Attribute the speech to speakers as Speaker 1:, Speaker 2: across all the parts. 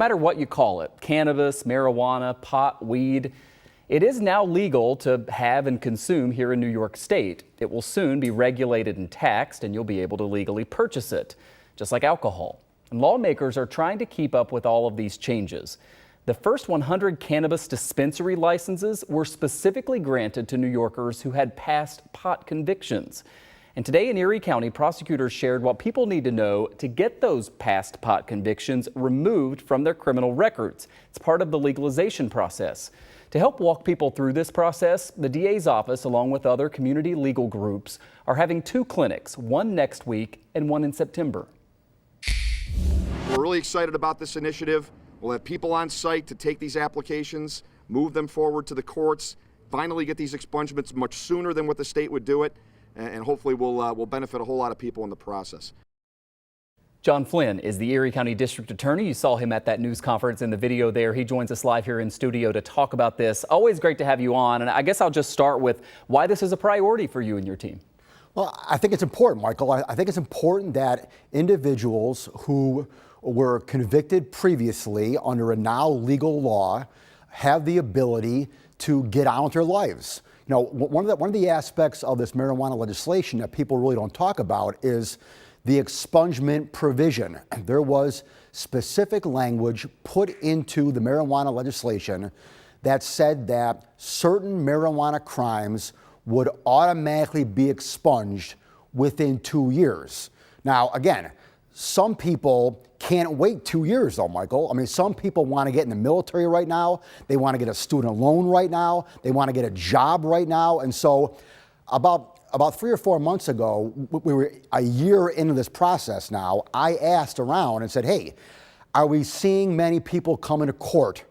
Speaker 1: No matter what you call it, cannabis, marijuana, pot, weed, it is now legal to have and consume here in New York State. It will soon be regulated and taxed, and you'll be able to legally purchase it, just like alcohol. And lawmakers are trying to keep up with all of these changes. The first 100 cannabis dispensary licenses were specifically granted to New Yorkers who had past pot convictions. And today in Erie County, prosecutors shared what people need to know to get those past pot convictions removed from their criminal records. It's part of the legalization process. To help walk people through this process, the DA's office, along with other community legal groups, are having 2 clinics, one next week and one in September.
Speaker 2: We're really excited about this initiative. We'll have people on site to take these applications, move them forward to the courts, finally get these expungements much sooner than what the state would do it, and hopefully we'll benefit a whole lot of people in the process.
Speaker 1: John Flynn is the Erie County District Attorney. You saw him at that news conference in the video there. He joins us live here in studio to talk about this. Always great to have you on. And I guess I'll just start with why this is a priority for you and your team.
Speaker 3: Well, I think it's important, Michael. I think it's important that individuals who were convicted previously under a now legal law have the ability to get on with their lives. You know, one of the aspects of this marijuana legislation that people really don't talk about is the expungement provision. There was specific language put into the marijuana legislation that said that certain marijuana crimes would automatically be expunged within 2 years. Now, again, some people can't wait 2 years though, Michael. I mean, some people want to get in the military right now. They want to get a student loan right now. They want to get a job right now. And so about 3 or 4 months ago, we were a year into this process now, I asked around and said, hey, are we seeing many people come into court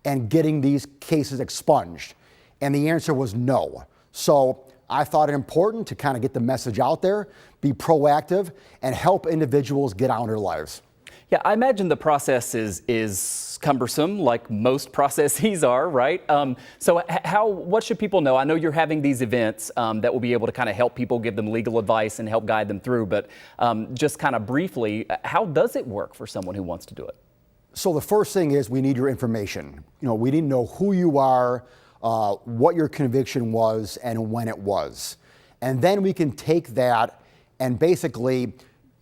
Speaker 3: and getting these cases expunged? And the answer was no. So I thought it important to kind of get the message out there, be proactive, and help individuals get on with their lives.
Speaker 1: Yeah, I imagine the process is cumbersome, like most processes are, right? So what should people know? I know you're having these events that will be able to kind of help people, give them legal advice and help guide them through, but just kind of briefly, how does it work for someone who wants to do it?
Speaker 3: So the first thing is we need your information. You know, we need to know who you are, what your conviction was, and when it was. And then we can take that and basically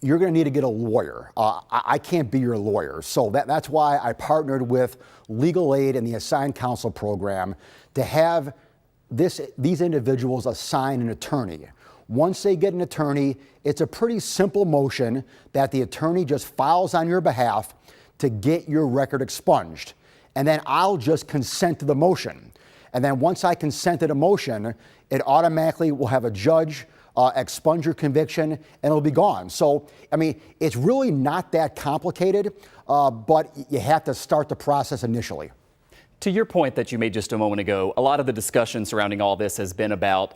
Speaker 3: you're going to need to get a lawyer. I can't be your lawyer. So that's why I partnered with Legal Aid and the Assigned Counsel program to have these individuals assign an attorney. Once they get an attorney, it's a pretty simple motion that the attorney just files on your behalf to get your record expunged. And then I'll just consent to the motion. And then once I consent to the motion, it automatically will have a judge expunge your conviction, and it'll be gone. So, I mean, it's really not that complicated, but you have to start the process initially.
Speaker 1: To your point that you made just a moment ago, a lot of the discussion surrounding all this has been about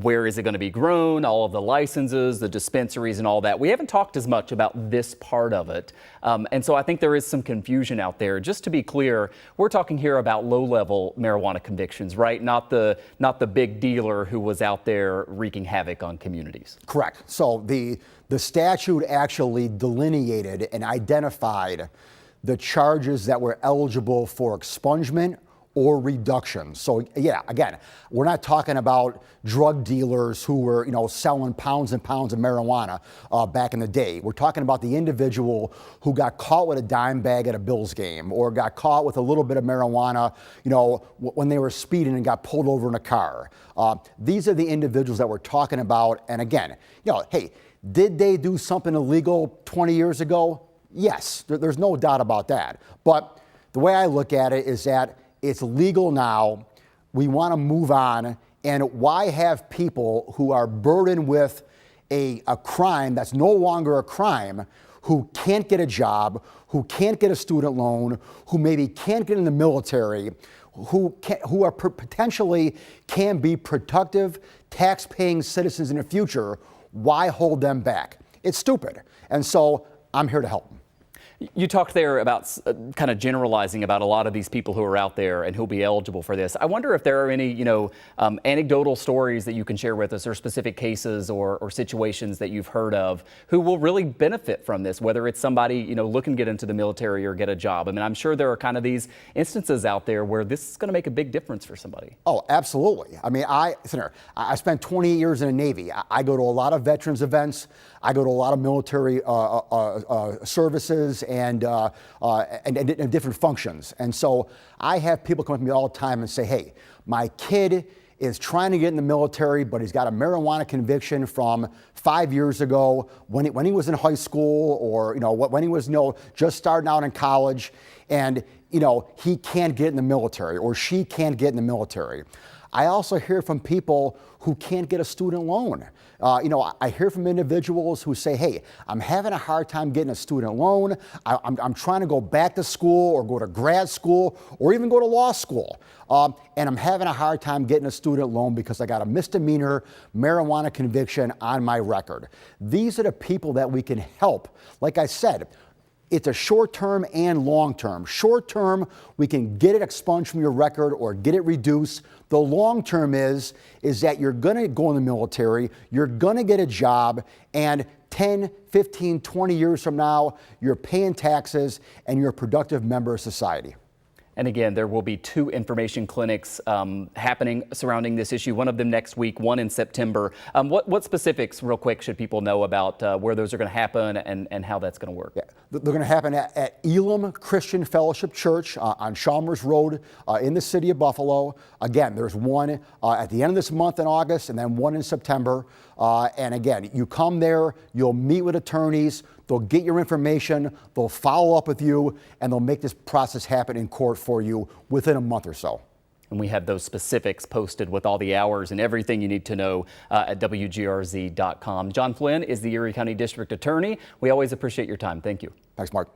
Speaker 1: where is it going to be grown, all of the licenses, the dispensaries and all that. We haven't talked as much about this part of it. And so I think there is some confusion out there. Just to be clear, we're talking here about low-level marijuana convictions, right? Not the big dealer who was out there wreaking havoc on communities.
Speaker 3: Correct. So the statute actually delineated and identified the charges that were eligible for expungement or reduction. So yeah, again, we're not talking about drug dealers who were, selling pounds and pounds of marijuana back in the day. We're talking about the individual who got caught with a dime bag at a Bills game or got caught with a little bit of marijuana, when they were speeding and got pulled over in a car. These are the individuals that we're talking about. And again, hey, did they do something illegal 20 years ago? Yes, there's no doubt about that. But the way I look at it is that it's legal now. We want to move on. And why have people who are burdened with a crime that's no longer a crime, who can't get a job, who can't get a student loan, who maybe can't get in the military, who are potentially can be productive, tax-paying citizens in the future, why hold them back? It's stupid. And so I'm here to help them.
Speaker 1: You talked there about kind of generalizing about a lot of these people who are out there and who'll be eligible for this. I wonder if there are any, anecdotal stories that you can share with us, or specific cases or situations that you've heard of who will really benefit from this, whether it's somebody, looking to get into the military or get a job. I mean, I'm sure there are kind of these instances out there where this is going to make a big difference for somebody.
Speaker 3: Oh, absolutely. I mean, I spent 20 years in the Navy. I go to a lot of veterans events. I go to a lot of military services and different functions. And so I have people come up to me all the time and say, hey, my kid is trying to get in the military, but he's got a marijuana conviction from 5 years ago when he was in high school, or when he was just starting out in college, and he can't get in the military, or she can't get in the military. I also hear from people who can't get a student loan. I hear from individuals who say, hey, I'm having a hard time getting a student loan. I'm trying to go back to school or go to grad school or even go to law school. And I'm having a hard time getting a student loan because I got a misdemeanor marijuana conviction on my record. These are the people that we can help. Like I said, it's a short-term and long-term. Short-term, we can get it expunged from your record or get it reduced. The long-term is that you're going to go in the military, you're going to get a job, and 10, 15, 20 years from now, you're paying taxes and you're a productive member of society.
Speaker 1: And again, there will be 2 information clinics happening surrounding this issue, one of them next week, one in September. What specifics, real quick, should people know about where those are going to happen and how that's going to work?
Speaker 3: Yeah. They're going to happen at Elam Christian Fellowship Church on Chalmers Road in the city of Buffalo. Again, there's one at the end of this month in August and then one in September. And again, you come there, you'll meet with attorneys, they'll get your information, they'll follow up with you, and they'll make this process happen in court for you within a month or so.
Speaker 1: And we have those specifics posted with all the hours and everything you need to know at WGRZ.com. John Flynn is the Erie County District Attorney. We always appreciate your time. Thank you.
Speaker 3: Thanks, Mark.